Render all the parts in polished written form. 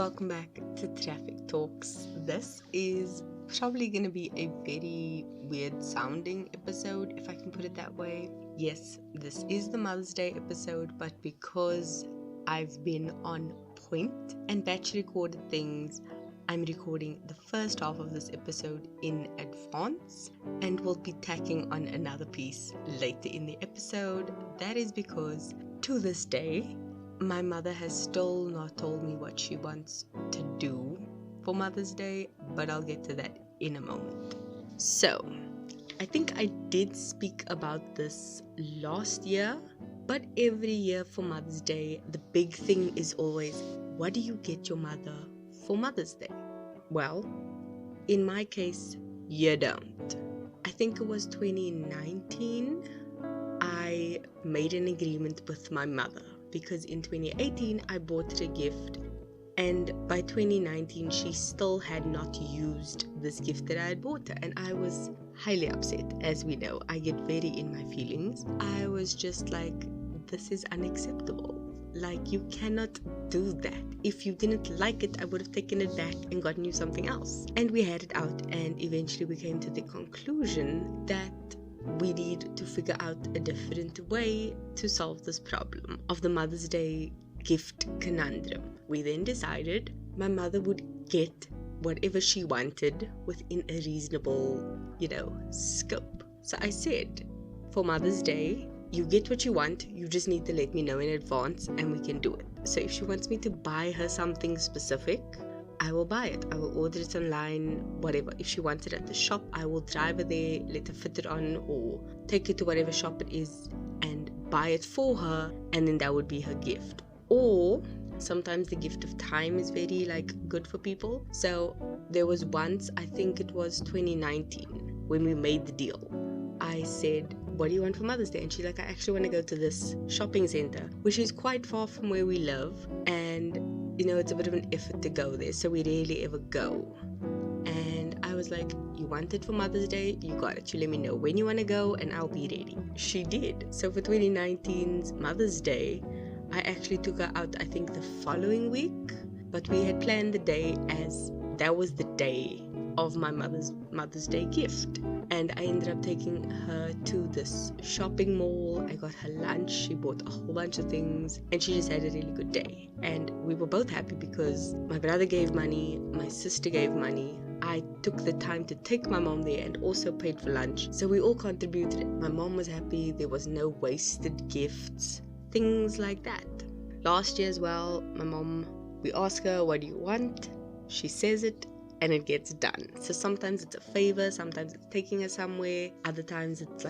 welcome back to Traffic Talks. This is probably going to be a very weird sounding episode, if I can put it that way. Yes, this is the Mother's Day episode, but because I've been on point and batch recorded things, I'm recording the first half of this episode in advance and will be tacking on another piece later in the episode. That is because to this day, my mother has still not told me what she wants to do for Mother's Day, but I'll get to that in a moment. So, I think I did speak about this last year, but every year for Mother's Day, the big thing is always, what do you get your mother for Mother's Day? Well, in my case, you don't. I think it was 2019, I made an agreement with my mother. Because in 2018 I bought her a gift, and by 2019 she still had not used this gift that I had bought her, and I was highly upset. As we know, I get very in my feelings. I was just like, this is unacceptable. Like, you cannot do that. If you didn't like it, I would have taken it back and gotten you something else. And we had it out, and eventually we came to the conclusion that we need to figure out a different way to solve this problem of the Mother's Day gift conundrum. We then decided my mother would get whatever she wanted within a reasonable, scope. So I said, for Mother's Day, you get what you want, you just need to let me know in advance and we can do it. So if she wants me to buy her something specific, I will buy it. I will order it online, whatever. If she wants it at the shop, I will drive her there, let her fit it on, or take it to whatever shop it is and buy it for her, and then that would be her gift. Or sometimes the gift of time is very good for people. So there was once, I think it was 2019, when we made the deal. I said, what do you want for Mother's Day? And she's like, I actually want to go to this shopping center, which is quite far from where we live, and it's a bit of an effort to go there, so we rarely ever go. And I was like, you want it for Mother's Day? You got it. You let me know when you want to go and I'll be ready. She did. So for 2019's Mother's Day, I actually took her out, I think the following week, but we had planned the day as that was the day of my Mother's Day gift. And I ended up taking her to this shopping mall. I got her lunch. She bought a whole bunch of things, and she just had a really good day. And we were both happy because my brother gave money, my sister gave money. I took the time to take my mom there and also paid for lunch. So we all contributed. My mom was happy. There was no wasted gifts, things like that. Last year as well, my mom, we ask her, what do you want? She says it, and it gets done. So sometimes it's a favor, sometimes it's taking her somewhere, other times it's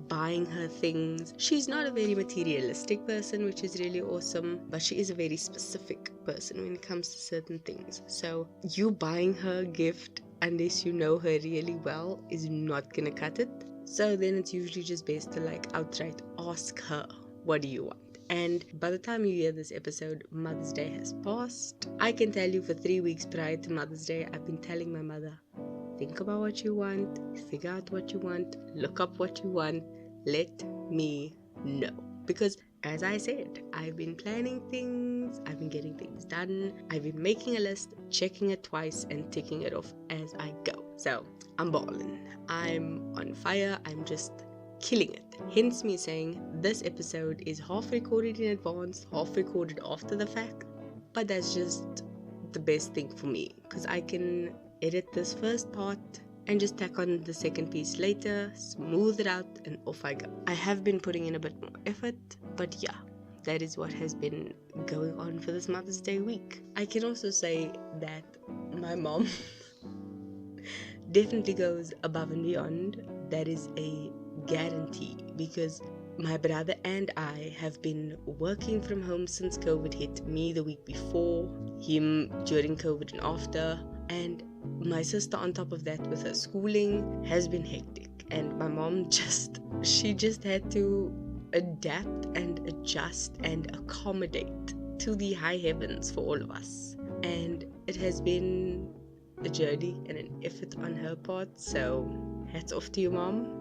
buying her things. She's not a very materialistic person, which is really awesome, but she is a very specific person when it comes to certain things. So you buying her a gift, unless you know her really well, is not gonna cut it. So then it's usually just best to outright ask her, what do you want? And by the time you hear this episode, Mother's Day has passed. I can tell you for 3 weeks prior to Mother's Day, I've been telling my mother, think about what you want, figure out what you want, look up what you want, let me know. Because as I said, I've been planning things, I've been getting things done, I've been making a list, checking it twice and ticking it off as I go. So I'm balling. I'm on fire. I'm just killing it. Hence me saying this episode is half recorded in advance, half recorded after the fact, but that's just the best thing for me because I can edit this first part and just tack on the second piece later, smooth it out, and off I go. I have been putting in a bit more effort, but yeah, that is what has been going on for this Mother's Day week. I can also say that my mom definitely goes above and beyond. That is a guarantee, because my brother and I have been working from home since COVID hit, me the week before, him during COVID and after, and my sister on top of that with her schooling has been hectic. And my mom she just had to adapt and adjust and accommodate to the high heavens for all of us, and it has been a journey and an effort on her part, so hats off to you, Mom.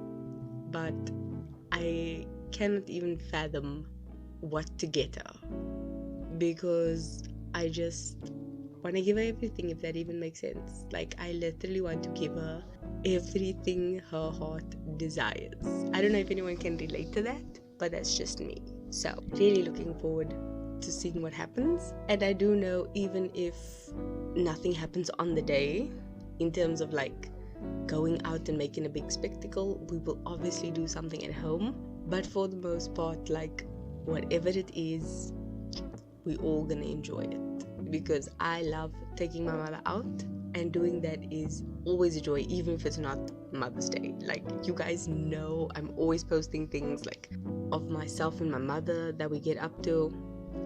But I cannot even fathom what to get her, because I just want to give her everything, if that even makes sense. Like, I literally want to give her everything her heart desires. I don't know if anyone can relate to that, but that's just me. So really looking forward to seeing what happens. And I do know, even if nothing happens on the day in terms of like going out and making a big spectacle, we will obviously do something at home. But for the most part, like, whatever it is, we all gonna enjoy it, because I love taking my mother out, and doing that is always a joy, even if it's not Mother's Day. Like, you guys know I'm always posting things like of myself and my mother that we get up to.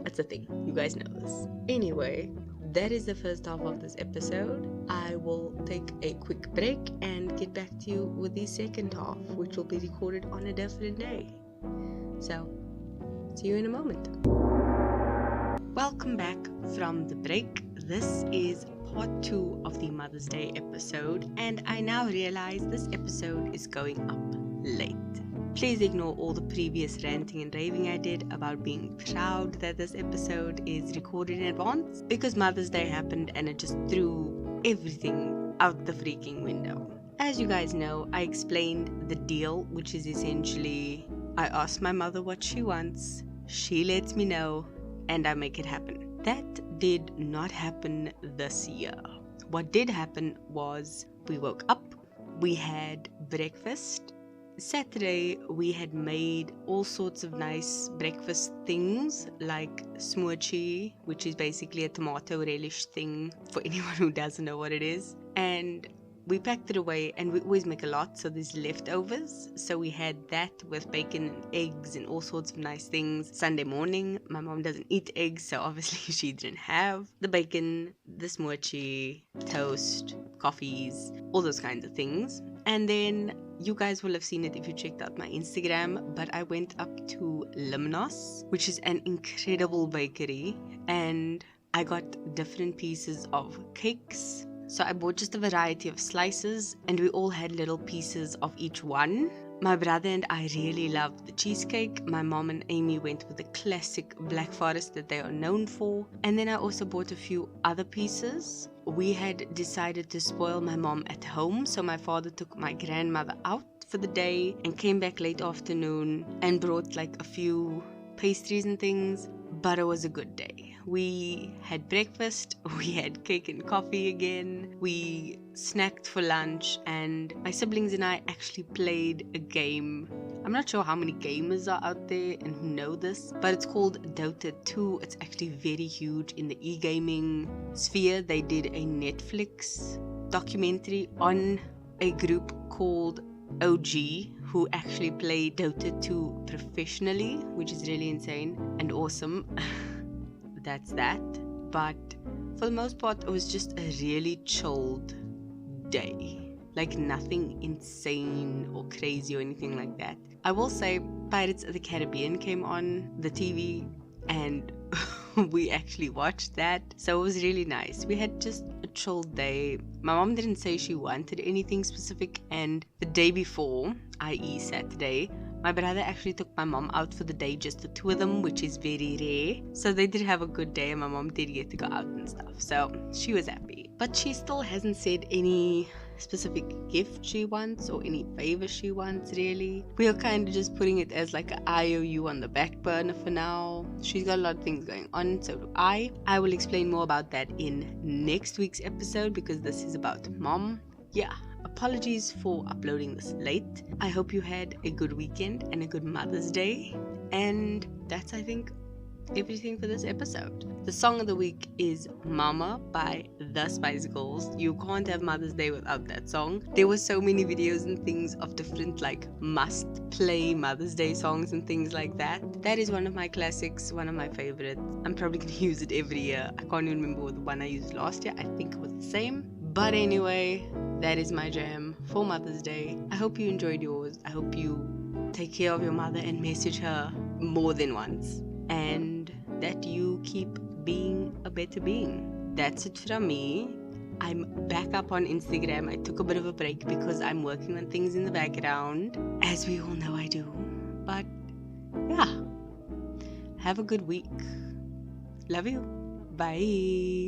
It's a thing, you guys know this. Anyway, that is the first half of this episode. I will take a quick break and get back to you with the second half, which will be recorded on a different day. So, see you in a moment. Welcome back from the break. This is part 2 of the Mother's Day episode, and I now realize this episode is going up late. Please ignore all the previous ranting and raving I did about being proud that this episode is recorded in advance, because Mother's Day happened and it just threw everything out the freaking window. As you guys know, I explained the deal, which is essentially I ask my mother what she wants, she lets me know, and I make it happen. That did not happen this year. What did happen was we woke up, we had breakfast. Saturday we had made all sorts of nice breakfast things like smoothie, which is basically a tomato relish thing for anyone who doesn't know what it is, and we packed it away, and we always make a lot, so there's leftovers. So we had that with bacon and eggs and all sorts of nice things. Sunday morning, my mom doesn't eat eggs, so obviously she didn't have the bacon, the smoothie, toast, coffees, all those kinds of things. And then you guys will have seen it if you checked out my Instagram, but I went up to Limnos, which is an incredible bakery, and I got different pieces of cakes. So I bought just a variety of slices, and we all had little pieces of each one. My brother and I really loved the cheesecake. My mom and Amy went with the classic Black Forest that they are known for. And then I also bought a few other pieces. We had decided to spoil my mom at home, so my father took my grandmother out for the day and came back late afternoon and brought like a few pastries and things. But it was a good day. We had breakfast, we had cake and coffee again, we snacked for lunch, and my siblings and I actually played a game. I'm not sure how many gamers are out there and who know this, but it's called Dota 2. It's actually very huge in the e-gaming sphere. They did a Netflix documentary on a group called OG, who actually play Dota 2 professionally, which is really insane and awesome. That's that. But for the most part, it was just a really chilled day. Like, nothing insane or crazy or anything like that. I will say Pirates of the Caribbean came on the TV, and we actually watched that, so it was really nice. We had just a chilled day. My mom didn't say she wanted anything specific, and the day before, i.e. Saturday, my brother actually took my mom out for the day, just the two of them, which is very rare. So they did have a good day, and my mom did get to go out and stuff, so she was happy. But she still hasn't said any specific gift she wants or any favor she wants, really. We are kind of just putting it as like an IOU on the back burner for now. She's got a lot of things going on, so do I. I will explain more about that in next week's episode, because this is about mom. Yeah, apologies for uploading this late. I hope you had a good weekend and a good Mother's Day. And that's, I think, everything for this episode. The song of the week is Mama by The Spice Girls. You can't have Mother's Day without that song. There were so many videos and things of different like must play Mother's Day songs and things like that. That is one of my classics, one of my favorites. I'm probably gonna use it every year. I can't even remember the one I used last year. I think it was the same. But anyway, that is my jam for Mother's Day. I hope you enjoyed yours. I hope you take care of your mother and message her more than once. And that you keep being a better being. That's it from me. I'm back up on Instagram. I took a bit of a break because I'm working on things in the background, as we all know I do. But yeah, have a good week. Love you. Bye.